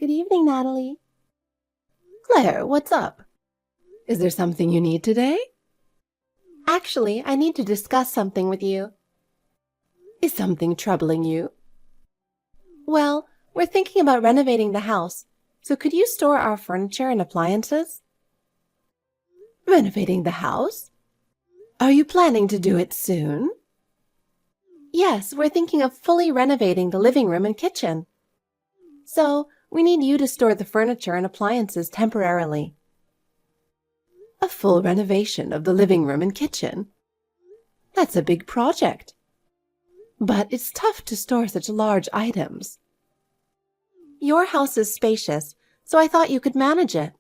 Good evening, Natalie. Claire, what's up? Is there something you need today? Actually, I need to discuss something with you. Is something troubling you? Well, we're thinking about renovating the house, so could you store our furniture and appliances? Renovating the house? Are you planning to do it soon? Yes, we're thinking of fully renovating the living room and kitchen. So, we need you to store the furniture and appliances temporarily. A full renovation of the living room and kitchen? That's a big project. But it's tough to store such large items. Your house is spacious, so I thought you could manage it.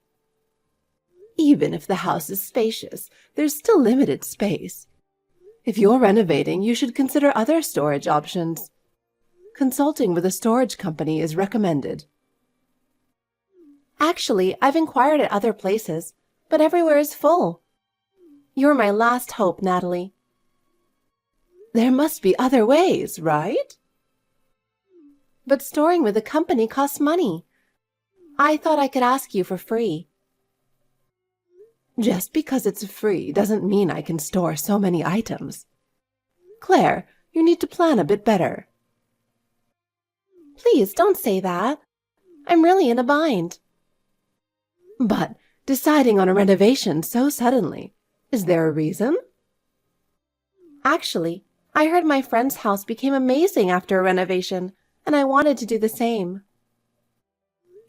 Even if the house is spacious, there's still limited space. If you're renovating, you should consider other storage options. Consulting with a storage company is recommended. Actually, I've inquired at other places, but everywhere is full. You're my last hope, Natalie. There must be other ways, right? But storing with a company costs money. I thought I could ask you for free. Just because it's free doesn't mean I can store so many items. Claire, you need to plan a bit better. Please don't say that. I'm really in a bind. But deciding on a renovation so suddenly, is there a reason? Actually, I heard my friend's house became amazing after a renovation, and I wanted to do the same.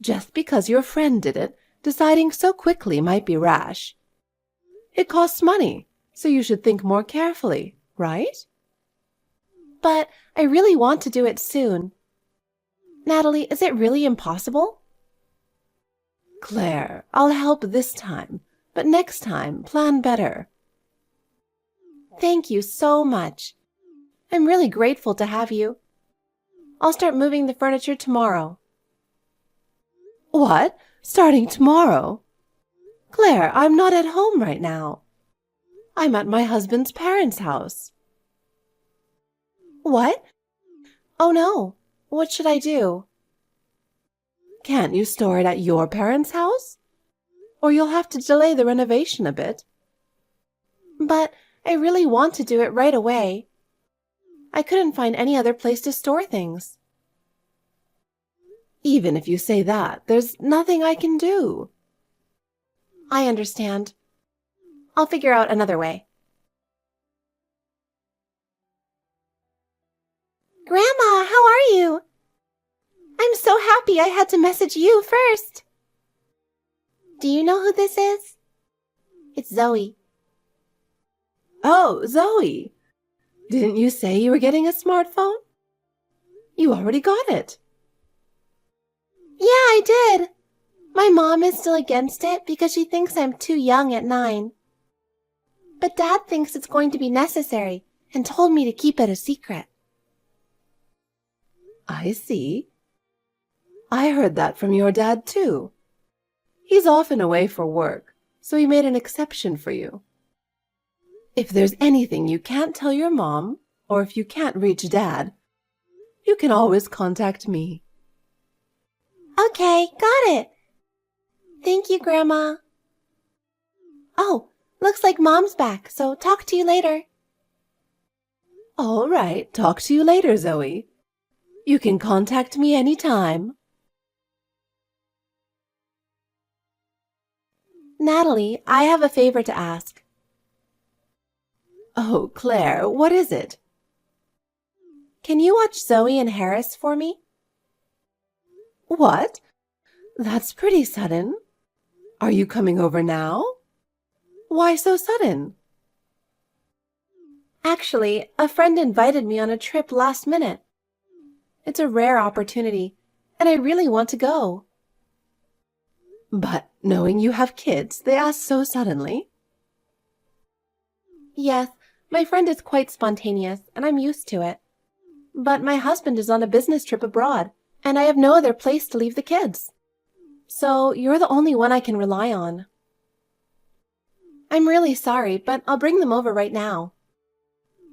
Just because your friend did it, deciding so quickly might be rash. It costs money, so you should think more carefully, right? But I really want to do it soon. Natalie, is it really impossible? Claire, I'll help this time, but next time, plan better. Thank you so much. I'm really grateful to have you. I'll start moving the furniture tomorrow. What? Starting tomorrow? Claire, I'm not at home right now. I'm at my husband's parents' house. What? Oh no, what should I do? Can't you store it at your parents' house? Or you'll have to delay the renovation a bit. But I really want to do it right away. I couldn't find any other place to store things. Even if you say that, there's nothing I can do. I understand. I'll figure out another way. Grandma, how are you? I'm so happy I had to message you first. Do you know who this is? It's Zoe. Oh, Zoe! Didn't you say you were getting a smartphone? You already got it. Yeah, I did. My mom is still against it because she thinks I'm too young at 9. But Dad thinks it's going to be necessary and told me to keep it a secret. I see. I heard that from your dad, too. He's often away for work, so he made an exception for you. If there's anything you can't tell your mom, or if you can't reach Dad, you can always contact me. Okay, got it. Thank you, Grandma. Oh, looks like Mom's back, so talk to you later. All right, talk to you later, Zoe. You can contact me anytime. Natalie, I have a favor to ask. Oh, Claire, what is it? Can you watch Zoe and Harris for me? What? That's pretty sudden. Are you coming over now? Why so sudden? Actually, a friend invited me on a trip last minute. It's a rare opportunity, and I really want to go. But knowing you have kids, they ask so suddenly. Yes, my friend is quite spontaneous, and I'm used to it. But my husband is on a business trip abroad, and I have no other place to leave the kids. So you're the only one I can rely on. I'm really sorry, but I'll bring them over right now.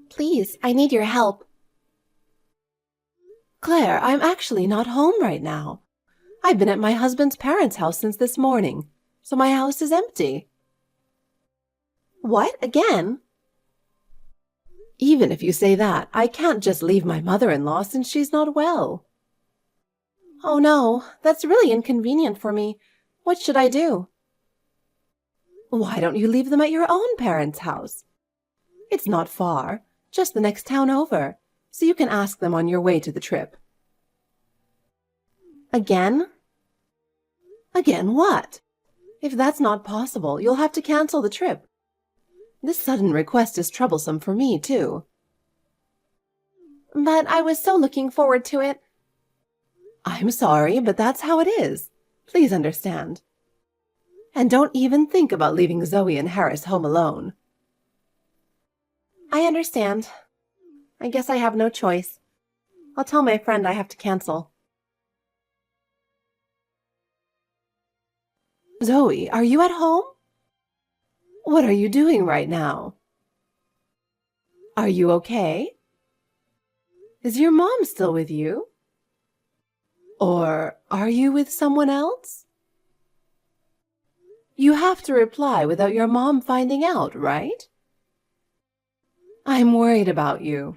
Please, I need your help. Claire, I'm actually not home right now. I've been at my husband's parents' house since this morning, so my house is empty. What, again? Even if you say that, I can't just leave my mother-in-law since she's not well. Oh no, that's really inconvenient for me. What should I do? Why don't you leave them at your own parents' house? It's not far, just the next town over, so you can ask them on your way to the trip. Again? Again what? If that's not possible, you'll have to cancel the trip. This sudden request is troublesome for me, too. But I was so looking forward to it. I'm sorry, but that's how it is. Please understand. And don't even think about leaving Zoe and Harris home alone. I understand. I guess I have no choice. I'll tell my friend I have to cancel. Zoe, are you at home? What are you doing right now? Are you okay? Is your mom still with you? Or are you with someone else? You have to reply without your mom finding out, right? I'm worried about you.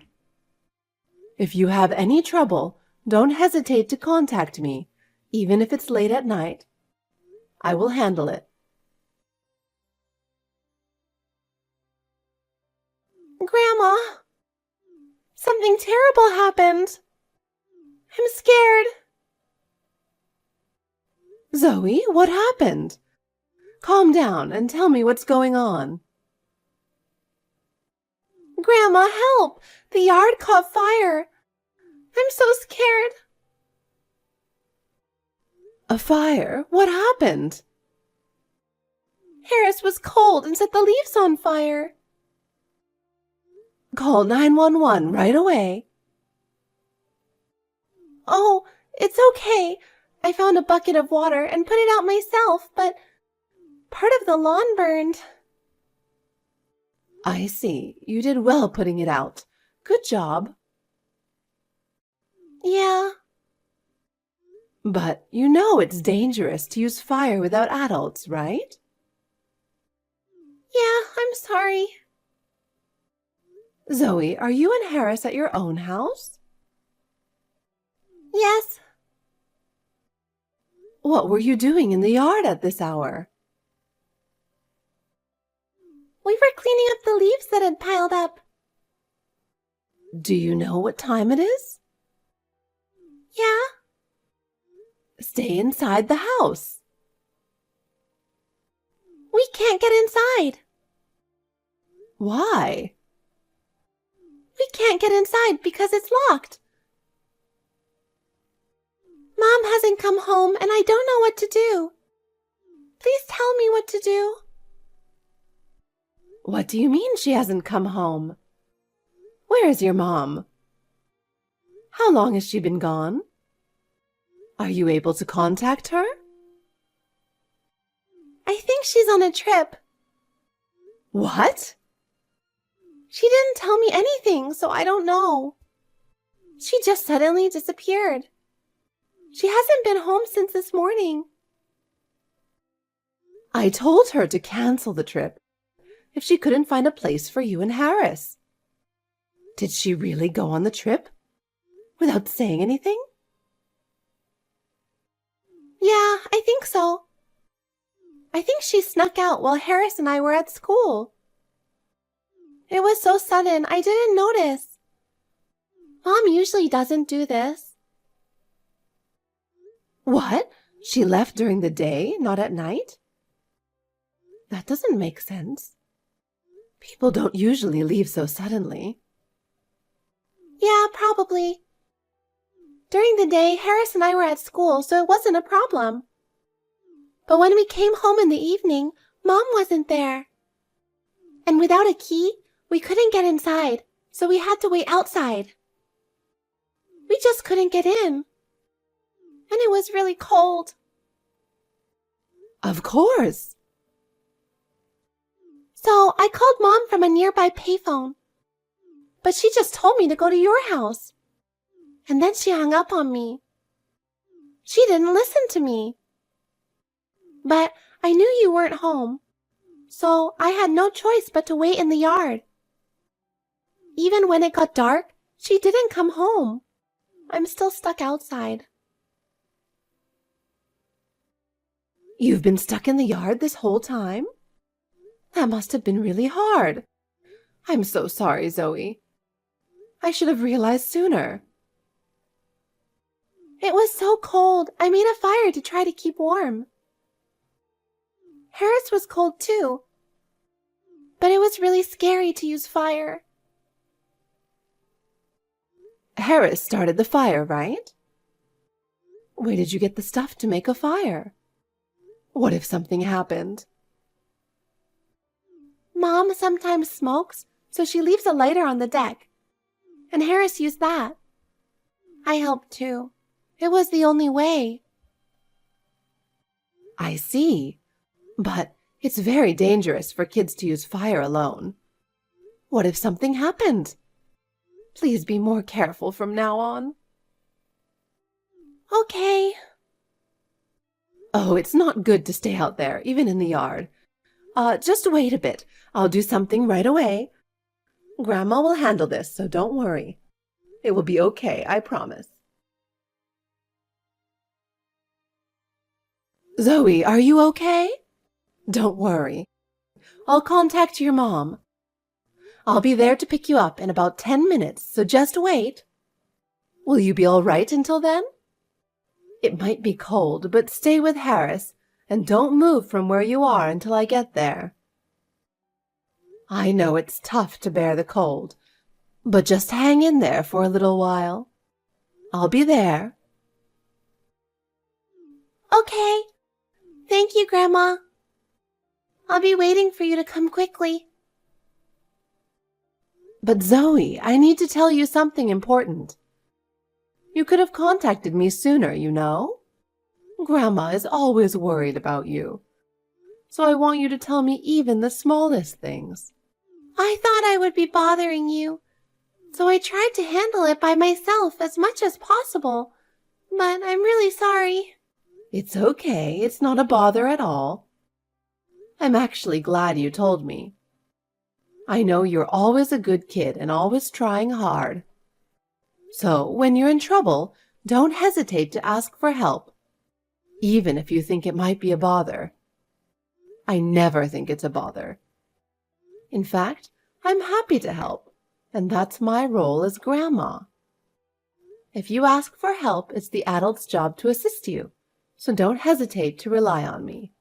If you have any trouble, don't hesitate to contact me, even if it's late at night. I will handle it. Grandma! Something terrible happened. I'm scared. Zoe, what happened? Calm down and tell me what's going on. Grandma, help! The yard caught fire. I'm so scared. A fire? What happened? Harris was cold and set the leaves on fire. Call 911 right away. Oh, it's okay. I found a bucket of water and put it out myself, but part of the lawn burned. I see. You did well putting it out. Good job. Yeah. But you know it's dangerous to use fire without adults, right? Yeah, I'm sorry. Zoe, are you and Harris at your own house? Yes. What were you doing in the yard at this hour? We were cleaning up the leaves that had piled up. Do you know what time it is? Yeah. Stay inside the house. We can't get inside. Why? We can't get inside because it's locked. Mom hasn't come home and I don't know what to do. Please tell me what to do. What do you mean she hasn't come home? Where is your mom? How long has she been gone? Are you able to contact her? I think she's on a trip. What? She didn't tell me anything, so I don't know. She just suddenly disappeared. She hasn't been home since this morning. I told her to cancel the trip if she couldn't find a place for you and Harris. Did she really go on the trip without saying anything? Yeah, I think so. I think she snuck out while Harris and I were at school. It was so sudden, I didn't notice. Mom usually doesn't do this. What? She left during the day, not at night? That doesn't make sense. People don't usually leave so suddenly. Yeah, probably. During the day, Harris and I were at school, so it wasn't a problem. But when we came home in the evening, Mom wasn't there. And without a key, we couldn't get inside, so we had to wait outside. We just couldn't get in. And it was really cold. Of course. So I called Mom from a nearby payphone. But she just told me to go to your house. And then she hung up on me. She didn't listen to me. But I knew you weren't home, so I had no choice but to wait in the yard. Even when it got dark, she didn't come home. I'm still stuck outside. You've been stuck in the yard this whole time? That must have been really hard. I'm so sorry, Zoe. I should have realized sooner. It was so cold, I made a fire to try to keep warm. Harris was cold too, but it was really scary to use fire. Harris started the fire, right? Where did you get the stuff to make a fire? What if something happened? Mom sometimes smokes, so she leaves a lighter on the deck, and Harris used that. I helped too. It was the only way. I see. But it's very dangerous for kids to use fire alone. What if something happened? Please be more careful from now on. Okay. Oh, it's not good to stay out there, even in the yard. Just wait a bit. I'll do something right away. Grandma will handle this, so don't worry. It will be okay, I promise. Zoe, are you okay? Don't worry. I'll contact your mom. I'll be there to pick you up in about 10 minutes, so just wait. Will you be all right until then? It might be cold, but stay with Harris and don't move from where you are until I get there. I know it's tough to bear the cold, but just hang in there for a little while. I'll be there. Okay. Thank you, Grandma. I'll be waiting for you to come quickly. But Zoe, I need to tell you something important. You could have contacted me sooner, you know. Grandma is always worried about you. So I want you to tell me even the smallest things. I thought I would be bothering you, so I tried to handle it by myself as much as possible. But I'm really sorry. It's okay. It's not a bother at all. I'm actually glad you told me. I know you're always a good kid and always trying hard. So, when you're in trouble, don't hesitate to ask for help, even if you think it might be a bother. I never think it's a bother. In fact, I'm happy to help, and that's my role as Grandma. If you ask for help, it's the adult's job to assist you, so don't hesitate to rely on me.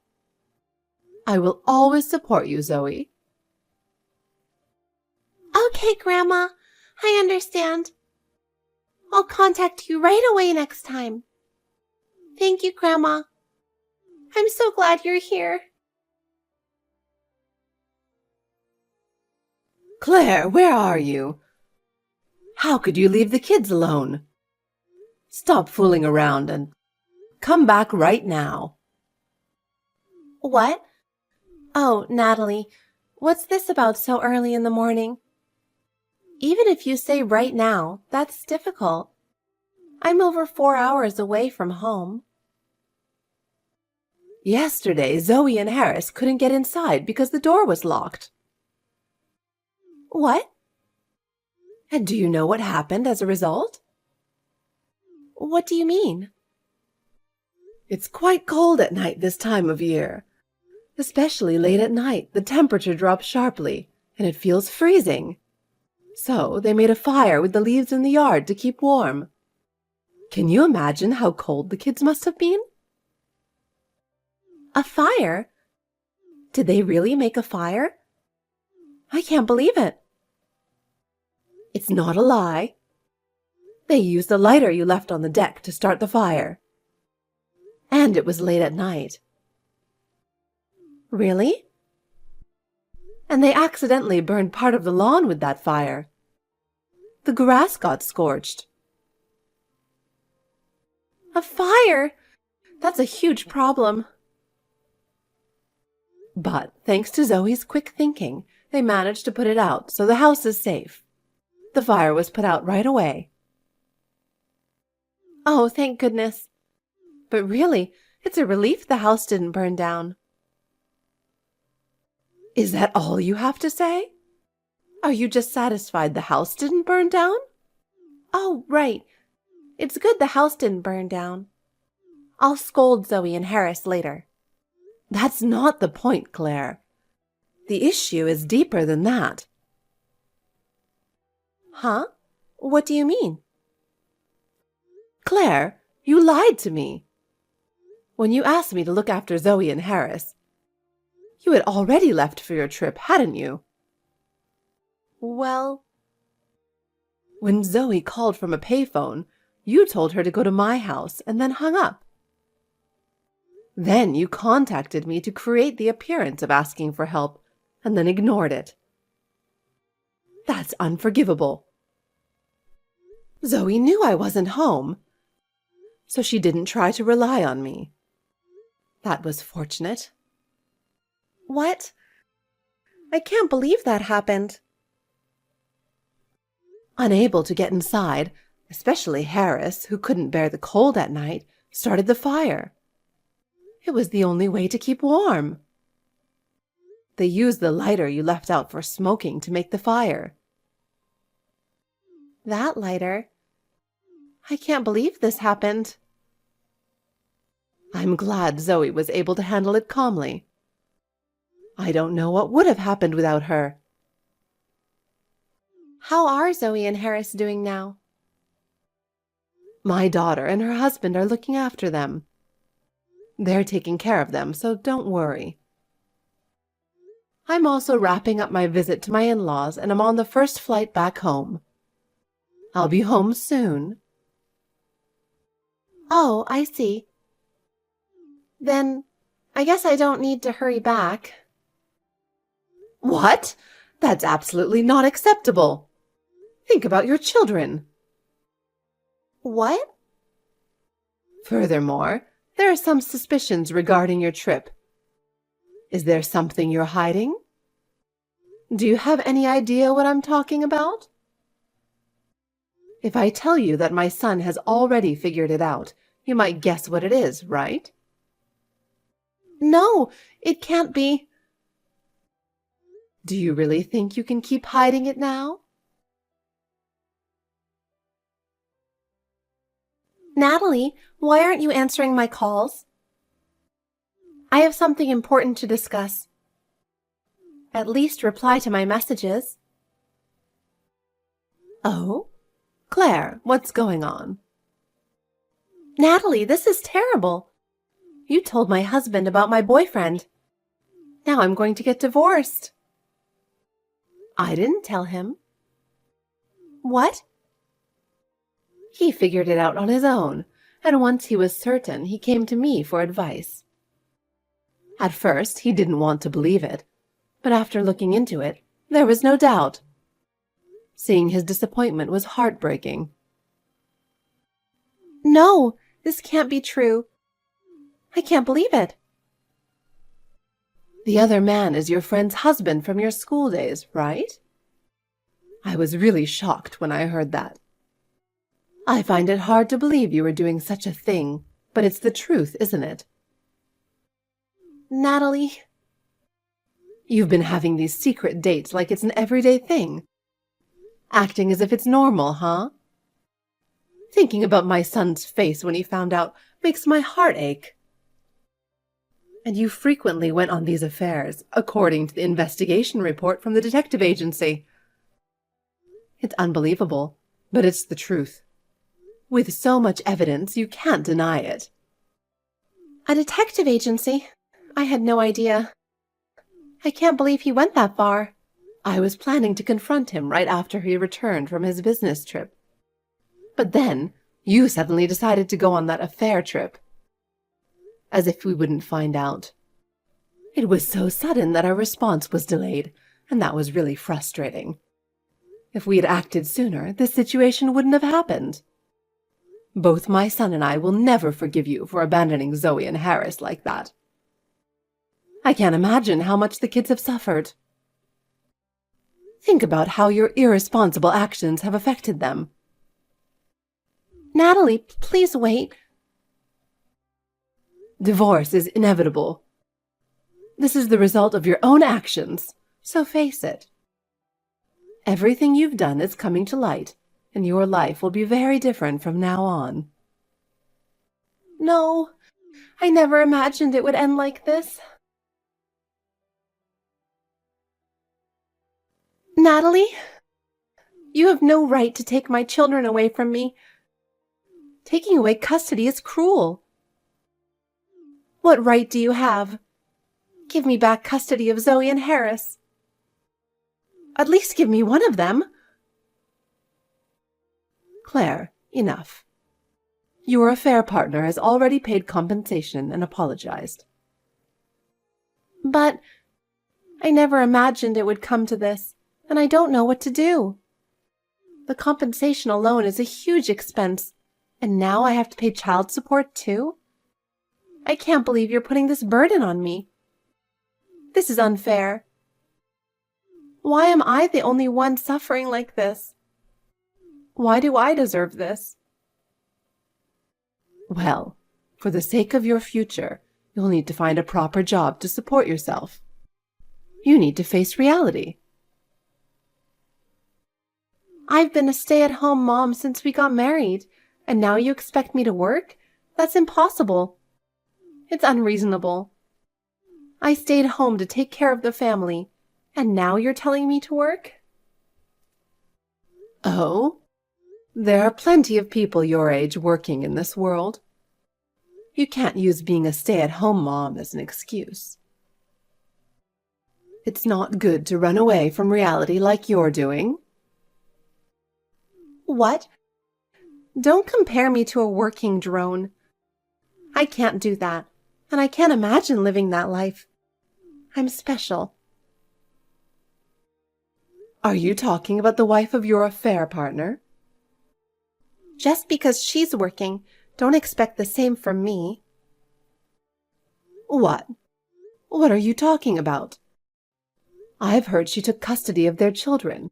I will always support you, Zoe. Okay, Grandma, I understand. I'll contact you right away next time. Thank you, Grandma. I'm so glad you're here. Claire, where are you? How could you leave the kids alone? Stop fooling around and come back right now. What? Oh, Natalie, what's this about so early in the morning? Even if you say right now, that's difficult. I'm over 4 hours away from home. Yesterday, Zoe and Harris couldn't get inside because the door was locked. What? And do you know what happened as a result? What do you mean? It's quite cold at night this time of year. Especially late at night, the temperature drops sharply, and it feels freezing. So they made a fire with the leaves in the yard to keep warm. Can you imagine how cold the kids must have been? A fire? Did they really make a fire? I can't believe it. It's not a lie. They used the lighter you left on the deck to start the fire. And it was late at night. Really? And they accidentally burned part of the lawn with that fire. The grass got scorched. A fire? That's a huge problem. But thanks to Zoe's quick thinking, they managed to put it out, so the house is safe. The fire was put out right away. Oh, thank goodness. But really, it's a relief the house didn't burn down. Is that all you have to say? Are you just satisfied the house didn't burn down? Oh, right. It's good the house didn't burn down. I'll scold Zoe and Harris later. That's not the point, Claire. The issue is deeper than that. Huh? What do you mean? Claire, you lied to me. When you asked me to look after Zoe and Harris, you had already left for your trip, hadn't you? Well, when Zoe called from a payphone, you told her to go to my house and then hung up. Then you contacted me to create the appearance of asking for help and then ignored it. That's unforgivable. Zoe knew I wasn't home, so she didn't try to rely on me. That was fortunate. What? I can't believe that happened. Unable to get inside, especially Harris, who couldn't bear the cold at night, started the fire. It was the only way to keep warm. They used the lighter you left out for smoking to make the fire. That lighter? I can't believe this happened. I'm glad Zoe was able to handle it calmly. I don't know what would have happened without her. How are Zoe and Harris doing now? My daughter and her husband are looking after them. They're taking care of them, so don't worry. I'm also wrapping up my visit to my in-laws, and I'm on the first flight back home. I'll be home soon. Oh, I see. Then, I guess I don't need to hurry back. What? That's absolutely not acceptable. Think about your children. What? Furthermore, there are some suspicions regarding your trip. Is there something you're hiding? Do you have any idea what I'm talking about? If I tell you that my son has already figured it out, you might guess what it is, right? No, it can't be. Do you really think you can keep hiding it now? Natalie, why aren't you answering my calls? I have something important to discuss. At least reply to my messages. Oh? Claire, what's going on? Natalie, this is terrible. You told my husband about my boyfriend. Now I'm going to get divorced. I didn't tell him. What? He figured it out on his own, and once he was certain, he came to me for advice. At first, he didn't want to believe it, but after looking into it, there was no doubt. Seeing his disappointment was heartbreaking. No, this can't be true. I can't believe it. The other man is your friend's husband from your school days, right? I was really shocked when I heard that. I find it hard to believe you were doing such a thing, but it's the truth, isn't it? Natalie. You've been having these secret dates like it's an everyday thing. Acting as if it's normal, huh? Thinking about my son's face when he found out makes my heart ache. And you frequently went on these affairs, according to the investigation report from the detective agency. It's unbelievable, but it's the truth. With so much evidence, you can't deny it. A detective agency? I had no idea. I can't believe he went that far. I was planning to confront him right after he returned from his business trip. But then, you suddenly decided to go on that affair trip. As if we wouldn't find out. It was so sudden that our response was delayed, and that was really frustrating. If we had acted sooner, this situation wouldn't have happened. Both my son and I will never forgive you for abandoning Zoe and Harris like that. I can't imagine how much the kids have suffered. Think about how your irresponsible actions have affected them. Natalie, please wait. Divorce is inevitable. This is the result of your own actions, so face it. Everything you've done is coming to light, and your life will be very different from now on. No, I never imagined it would end like this. Natalie, you have no right to take my children away from me. Taking away custody is cruel. What right do you have? Give me back custody of Zoe and Harris. At least give me one of them. Claire, enough. Your affair partner has already paid compensation and apologized. But I never imagined it would come to this, and I don't know what to do. The compensation alone is a huge expense, and now I have to pay child support too? I can't believe you're putting this burden on me. This is unfair. Why am I the only one suffering like this? Why do I deserve this? Well, for the sake of your future, you'll need to find a proper job to support yourself. You need to face reality. I've been a stay-at-home mom since we got married, and now you expect me to work? That's impossible. It's unreasonable. I stayed home to take care of the family, and now you're telling me to work? Oh? There are plenty of people your age working in this world. You can't use being a stay-at-home mom as an excuse. It's not good to run away from reality like you're doing. What? Don't compare me to a working drone. I can't do that, and I can't imagine living that life. I'm special. Are you talking about the wife of your affair partner? Just because she's working, don't expect the same from me. What? What are you talking about? I've heard she took custody of their children.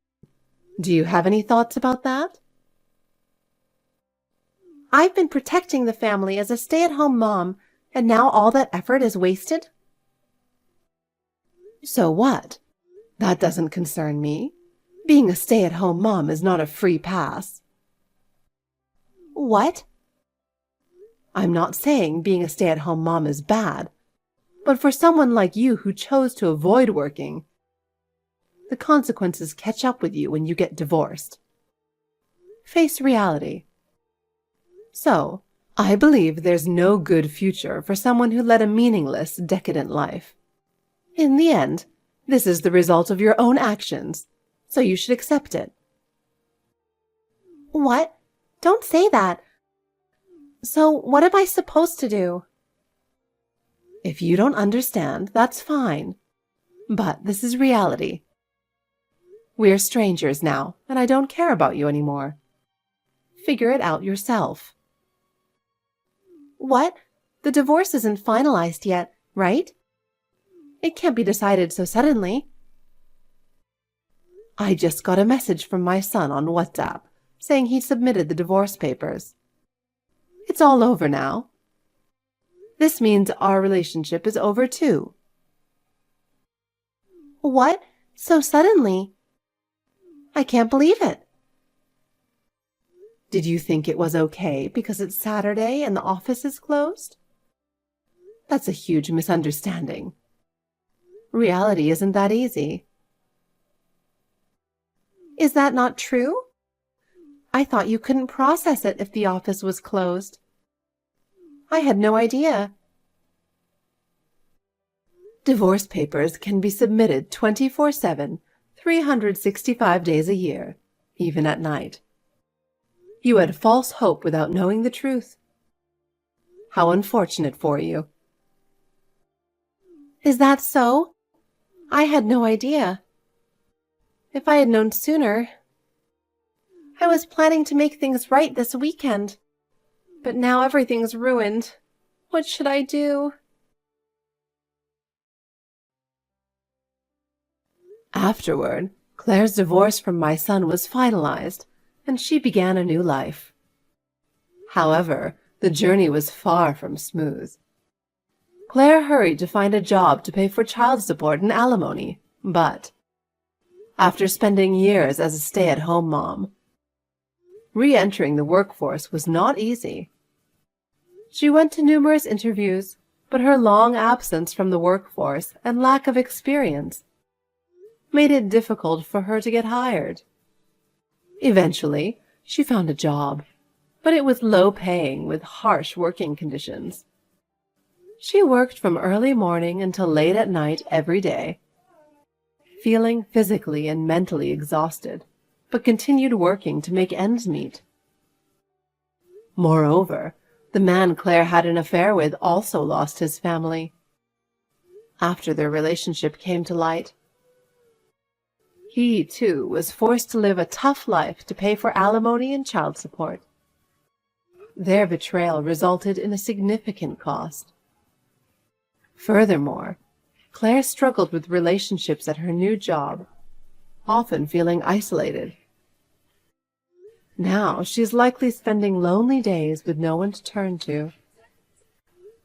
Do you have any thoughts about that? I've been protecting the family as a stay-at-home mom, and now all that effort is wasted? So what? That doesn't concern me. Being a stay-at-home mom is not a free pass. What? I'm not saying being a stay-at-home mom is bad, but for someone like you who chose to avoid working, the consequences catch up with you when you get divorced. Face reality. So, I believe there's no good future for someone who led a meaningless, decadent life. In the end, this is the result of your own actions, so you should accept it. What? Don't say that. So what am I supposed to do? If you don't understand, that's fine. But this is reality. We're strangers now, and I don't care about you anymore. Figure it out yourself. What? The divorce isn't finalized yet, right? It can't be decided so suddenly. I just got a message from my son on WhatsApp saying he submitted the divorce papers. It's all over now. This means our relationship is over too. What? So suddenly? I can't believe it. Did you think it was okay because it's Saturday and the office is closed? That's a huge misunderstanding. Reality isn't that easy. Is that not true? I thought you couldn't process it if the office was closed. I had no idea. Divorce papers can be submitted 24/7, 365 days a year, even at night. You had false hope without knowing the truth. How unfortunate for you. Is that so? I had no idea. If I had known sooner. I was planning to make things right this weekend, but now everything's ruined. What should I do? Afterward, Claire's divorce from my son was finalized, and she began a new life. However, the journey was far from smooth. Claire hurried to find a job to pay for child support and alimony, but after spending years as a stay-at-home mom, re-entering the workforce was not easy. She went to numerous interviews, but her long absence from the workforce and lack of experience made it difficult for her to get hired. Eventually, she found a job, but it was low-paying with harsh working conditions. She worked from early morning until late at night every day, feeling physically and mentally exhausted, but continued working to make ends meet. Moreover, the man Claire had an affair with also lost his family. After their relationship came to light, he, too, was forced to live a tough life to pay for alimony and child support. Their betrayal resulted in a significant cost. Furthermore, Claire struggled with relationships at her new job, often feeling isolated. Now she is likely spending lonely days with no one to turn to.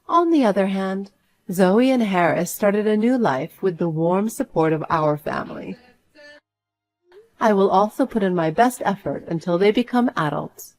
On the other hand, Zoe and Harris started a new life with the warm support of our family. I will also put in my best effort until they become adults.